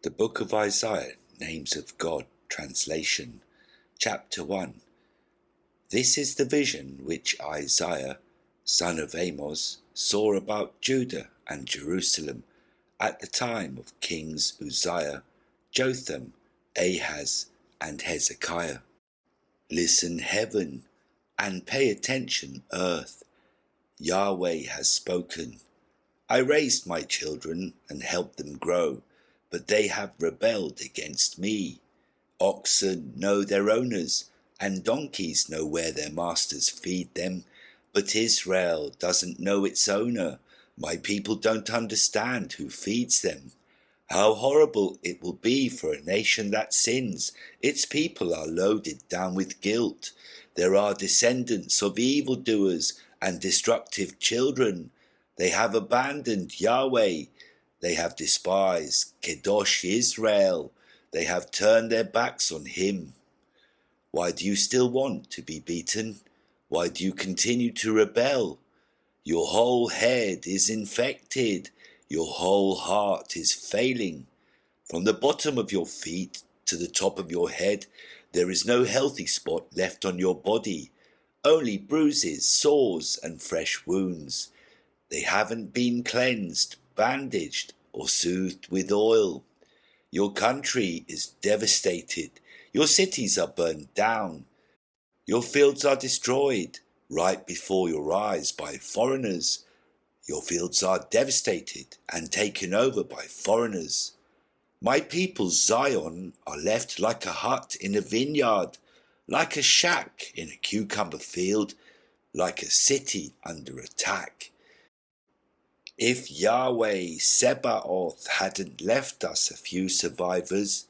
The Book of Isaiah, Names of God, Translation, Chapter 1. This is the vision which Isaiah, son of Amos, saw about Judah and Jerusalem at the time of kings Uzziah, Jotham, Ahaz, and Hezekiah. Listen, heaven, and pay attention, earth. Yahweh has spoken. I raised my children and helped them grow, but they have rebelled against me. Oxen know their owners, and donkeys know where their masters feed them, but Israel doesn't know its owner. My people don't understand who feeds them. How horrible it will be for a nation that sins. Its people are loaded down with guilt. There are descendants of evildoers and destructive children. They have abandoned Yahweh. They have despised Kedosh Israel. They have turned their backs on him. Why do you still want to be beaten? Why do you continue to rebel? Your whole head is infected. Your whole heart is failing. From the bottom of your feet to the top of your head, there is no healthy spot left on your body. Only bruises, sores, and fresh wounds. They haven't been cleansed, bandaged, or soothed with oil. Your country is devastated. Your cities are burned down. Your fields are destroyed right before your eyes by foreigners. Your fields are devastated and taken over by foreigners. My people Zion are left like a hut in a vineyard, like a shack in a cucumber field, like a city under attack. If Yahweh Sebaoth hadn't left us a few survivors,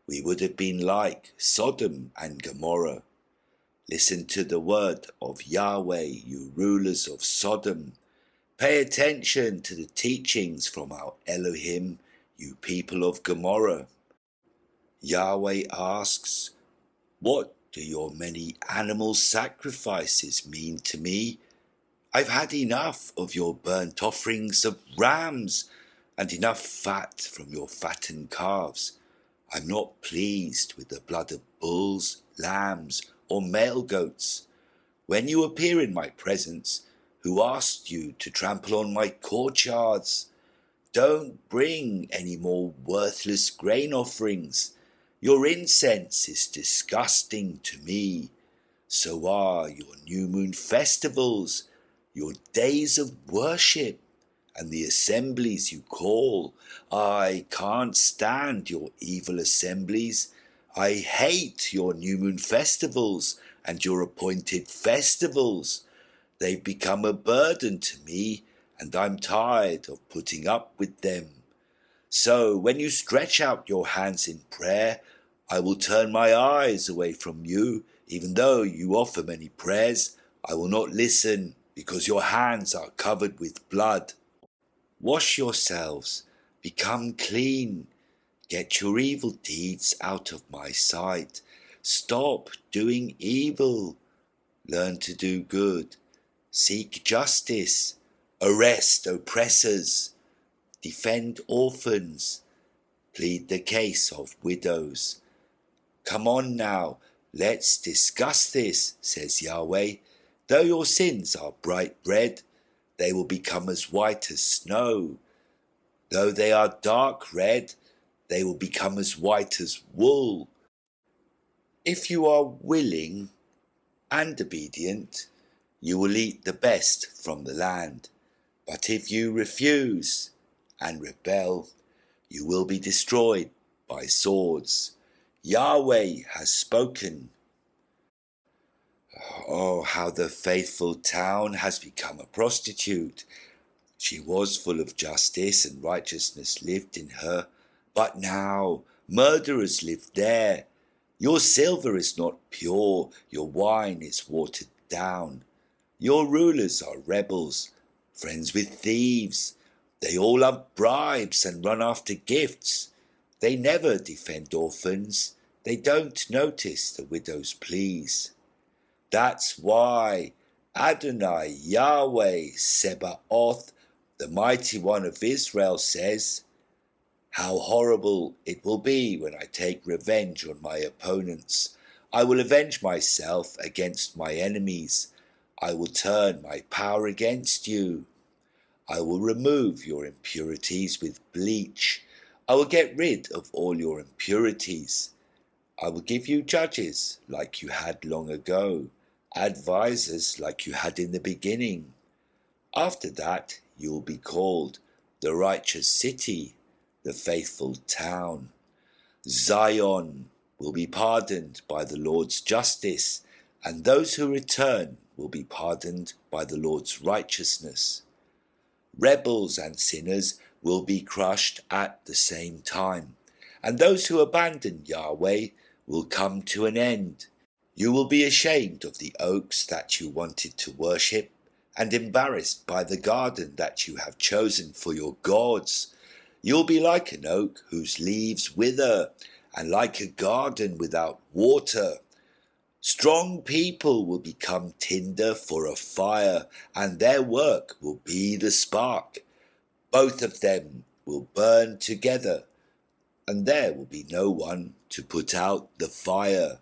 we would have been like Sodom and Gomorrah. Listen to the word of Yahweh, you rulers of Sodom. Pay attention to the teachings from our Elohim, you people of Gomorrah. Yahweh asks, what do your many animal sacrifices mean to me? I've had enough of your burnt offerings of rams and enough fat from your fattened calves. I'm not pleased with the blood of bulls, lambs, or male goats. When you appear in my presence, who asked you to trample on my courtyards? Don't bring any more worthless grain offerings. Your incense is disgusting to me. So are your new moon festivals, your days of worship, and the assemblies you call. I can't stand your evil assemblies. I hate your new moon festivals and your appointed festivals. They've become a burden to me, and I'm tired of putting up with them. So when you stretch out your hands in prayer, I will turn my eyes away from you. Even though you offer many prayers, I will not listen, because your hands are covered with blood. Wash yourselves, become clean. Get your evil deeds out of my sight. Stop doing evil. Learn to do good. Seek justice. Arrest oppressors. Defend orphans. Plead the case of widows. Come on now, let's discuss this, says Yahweh. Though your sins are bright red, they will become as white as snow. Though they are dark red, they will become as white as wool. If you are willing and obedient, you will eat the best from the land. But if you refuse and rebel, you will be destroyed by swords. Yahweh has spoken. Oh, how the faithful town has become a prostitute. She was full of justice and righteousness lived in her, but now murderers live there. Your silver is not pure, your wine is watered down. Your rulers are rebels, friends with thieves. They all love bribes and run after gifts. They never defend orphans. They don't notice the widow's pleas. That's why Adonai Yahweh Sebaoth, the mighty one of Israel, says, How horrible it will be when I take revenge on my opponents. I will avenge myself against my enemies. I will turn my power against you. I will remove your impurities with bleach. I will get rid of all your impurities. I will give you judges like you had long ago, advisors like you had in the beginning. After that, you will be called the righteous city, the faithful town. Zion will be pardoned by the Lord's justice, and those who return will be pardoned by the Lord's righteousness. Rebels and sinners will be crushed at the same time, and those who abandon Yahweh will come to an end. You will be ashamed of the oaks that you wanted to worship, and embarrassed by the garden that you have chosen for your gods. You'll be like an oak whose leaves wither, and like a garden without water. Strong people will become tinder for a fire, and their work will be the spark. Both of them will burn together, and there will be no one to put out the fire.